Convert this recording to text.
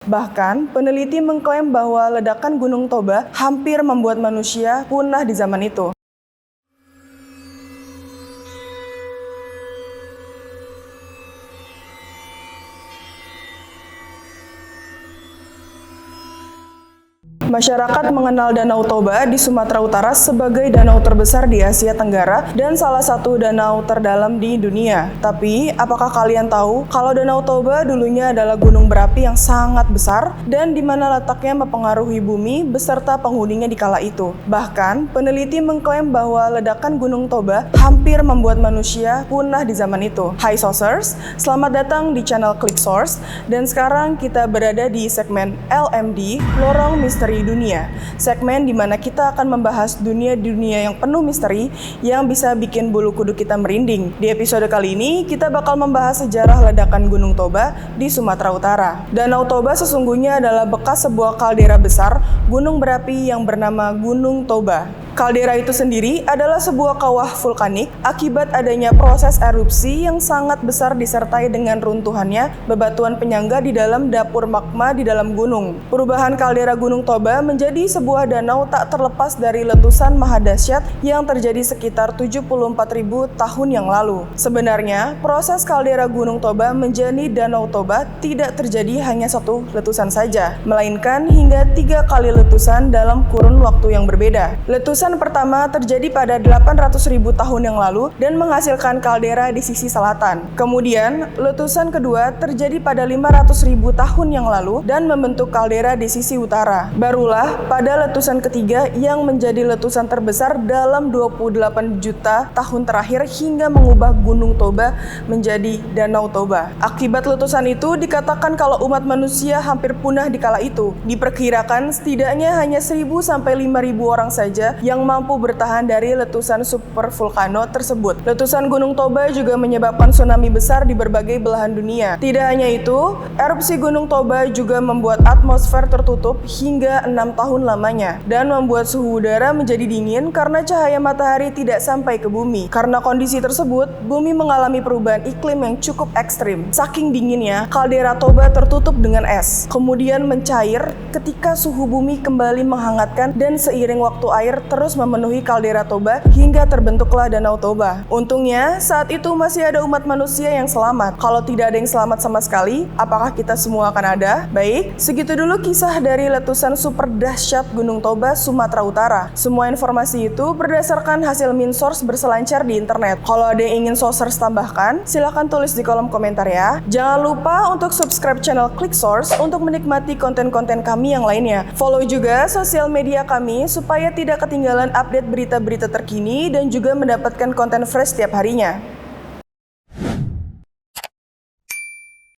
Bahkan, peneliti mengklaim bahwa ledakan Gunung Toba hampir membuat manusia punah di zaman itu. Masyarakat mengenal Danau Toba di Sumatera Utara sebagai danau terbesar di Asia Tenggara dan salah satu danau terdalam di dunia. Tapi, apakah kalian tahu kalau Danau Toba dulunya adalah gunung berapi yang sangat besar dan di mana letaknya mempengaruhi bumi beserta penghuninya di kala itu? Bahkan, peneliti mengklaim bahwa ledakan Gunung Toba hampir membuat manusia punah di zaman itu. Hai Sourcers, selamat datang di channel Click Source dan sekarang kita berada di segmen LMD, Lorong Misteri Dunia, segmen di mana kita akan membahas dunia-dunia yang penuh misteri yang bisa bikin bulu kuduk kita merinding. Di episode kali ini, kita bakal membahas sejarah ledakan Gunung Toba di Sumatera Utara. Danau Toba sesungguhnya adalah bekas sebuah kaldera besar gunung berapi yang bernama Gunung Toba. Kaldera itu sendiri adalah sebuah kawah vulkanik akibat adanya proses erupsi yang sangat besar disertai dengan runtuhannya bebatuan penyangga di dalam dapur magma di dalam gunung. Perubahan kaldera Gunung Toba menjadi sebuah danau tak terlepas dari letusan mahadahsyat yang terjadi sekitar 74.000 tahun yang lalu. Sebenarnya, proses kaldera Gunung Toba menjadi Danau Toba tidak terjadi hanya satu letusan saja, melainkan hingga 3 kali letusan dalam kurun waktu yang berbeda. Letusan pertama terjadi pada 800.000 tahun yang lalu dan menghasilkan kaldera di sisi selatan. Kemudian, letusan kedua terjadi pada 500.000 tahun yang lalu dan membentuk kaldera di sisi utara. Barulah pada letusan ketiga yang menjadi letusan terbesar dalam 28 juta tahun terakhir hingga mengubah Gunung Toba menjadi Danau Toba. Akibat letusan itu dikatakan kalau umat manusia hampir punah di kala itu. Diperkirakan setidaknya hanya 1.000 sampai 5.000 orang saja yang mampu bertahan dari letusan supervulkano tersebut. Letusan Gunung Toba juga menyebabkan tsunami besar di berbagai belahan dunia. Tidak hanya itu, erupsi Gunung Toba juga membuat atmosfer tertutup hingga 6 tahun lamanya dan membuat suhu udara menjadi dingin karena cahaya matahari tidak sampai ke bumi. Karena kondisi tersebut, bumi mengalami perubahan iklim yang cukup ekstrim. Saking dinginnya, kaldera Toba tertutup dengan es, kemudian mencair ketika suhu bumi kembali menghangatkan dan seiring waktu air terus memenuhi kaldera Toba hingga terbentuklah Danau Toba. Untungnya, saat itu masih ada umat manusia yang selamat. Kalau tidak ada yang selamat sama sekali, apakah kita semua akan ada? Baik, segitu dulu kisah dari letusan super dahsyat Gunung Toba, Sumatera Utara. Semua informasi itu berdasarkan hasil min source berselancar di internet. Kalau ada yang ingin sourcers tambahkan, silahkan tulis di kolom komentar ya. Jangan lupa untuk subscribe channel Click Source untuk menikmati konten-konten kami yang lainnya. Follow juga sosial media kami supaya tidak ketinggalan update berita-berita terkini dan juga mendapatkan konten fresh setiap harinya.